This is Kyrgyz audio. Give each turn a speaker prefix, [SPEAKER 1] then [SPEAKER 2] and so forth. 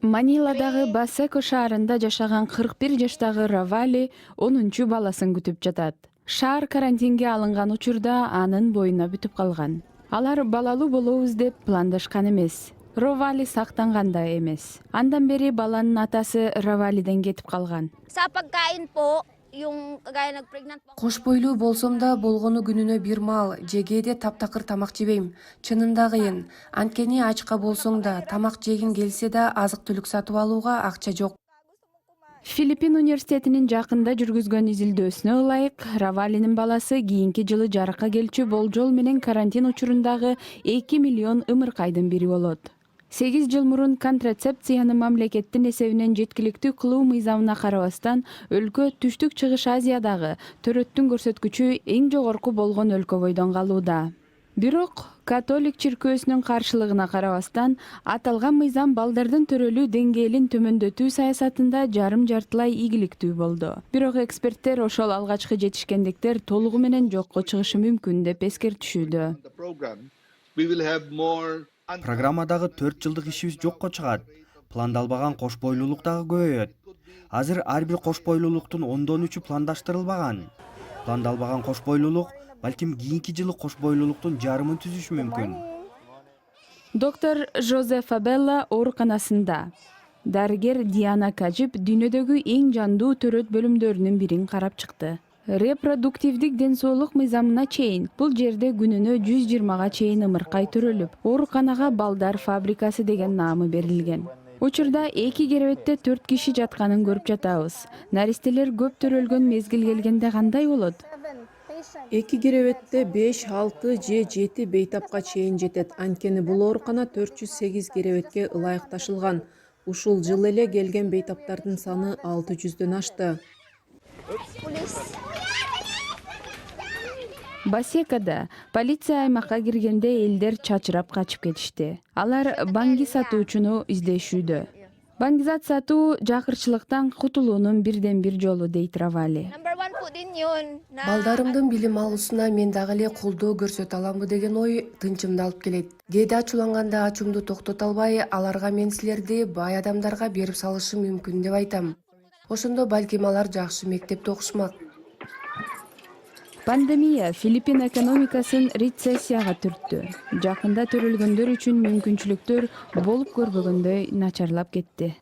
[SPEAKER 1] Маниладагы Басеко шаарында жашаган 41 жаштагы Равали 10 баласын күтүп жатат. Шаар карантинге алынган учурда анын боюна бүтүп калган. Алар балалуу болобуз деп пландашкан эмес. Равали сактанган да эмес. Андан бери баланын атасы Равалиден кетип калган.
[SPEAKER 2] Кош бойлуу болсом да болгону күнүнө бир маал же кээде таптакыр тамак жебейм. Чынында кыйын. Анткени ачка болсоң да, тамак жегиң келсе да азык-түлүк сатып алууга акча жок.
[SPEAKER 1] Филиппин университетинин жакында жүргүзгөн изилдөөсүнө ылайык, Равалинин баласы кийинки жылы жарыкка келчү болжол менен карантин учурундагы 2 миллион ымыркайдын бири болот. 8 жыл мурун контрацепцияны мамлекеттин эсебинен жеткиликтүү кылуу мыйзамына карабастан, өлкө Түштүк Чыгыш Азиядагы төрөттүн көрсөткүчү эң жогорку болгон өлкө бойдон калууда. Бирок католик чиркөөсүнүн каршылыгына карабастан, аталган мыйзам балдардын төрөлүү деңгээлин төмөндөтүү саясатында жарым-жартылай ийгиликтүү болду. Бирок эксперттер ошол алгачкы жетишкендиктер толугу менен жокко чыгышы мүмкүн деп эскертишүүдө.
[SPEAKER 3] Программадагы 4 жылдык ишибиз жокко чыгат. Пландалбаган кош бойлуулук дагы көбөйөт. Азыр ар бир кош бойлуулуктун 3/10 пландаштырылбаган. Пландалбаган кош бойлуулук балким кийинки жылы кош бойлуулуктун жарымын түзүшү мүмкүн.
[SPEAKER 1] Доктор Жозефа Белла ооруканасында. Дарыгер Диана Кажип дүйнөдөгү эң жандуу төрөт бөлүмдөрүнүн бирин карап чыкты. Репродуктивдик ден соолук мыйзамына чейин бул жерде күнүнө 120га чейин ымыркай төрөлүп, ооруканага балдар фабрикасы деген наамы берилген. Учурда 2 керебетте 4 киши жатканын көрүп жатабыз. Наристелер көп төрөлгөн мезгил келгенде кандай болот?
[SPEAKER 4] 2 керебетте 5, 6 же 7 бейтапка чейин жетет. Анткени бул оорукана 408 керебетке ылайыкташылган. Ушул жылы эле келген бейтаптардын саны 600дөн ашты.
[SPEAKER 1] Басекада полиция аймакка киргенде элдер чачырап качып кетишти. Алар банги сатуучуну издешүүдө. Баңгизат сатуу жакырчылыктан кутулуунун бирден бир жолу дейт Равали.
[SPEAKER 2] Балдарымдын билим алуусуна мен дагы эле колдоо көрсөтө аламбы деген ой тынчымды алып келет. Кээде ачууланганда ачуумду токтото албай, аларга мен силерди бай адамдарга берип салышым мүмкүн деп айтам. Ошондо балким алар жакшы мектепте окушмак.
[SPEAKER 1] Пандемия Филиппин экономикасын рецессияга түрттү. Жакында төрөлгөндөр үчүн мүмкүнчүлүктөр болуп көрбөгөндөй начарлап кетти.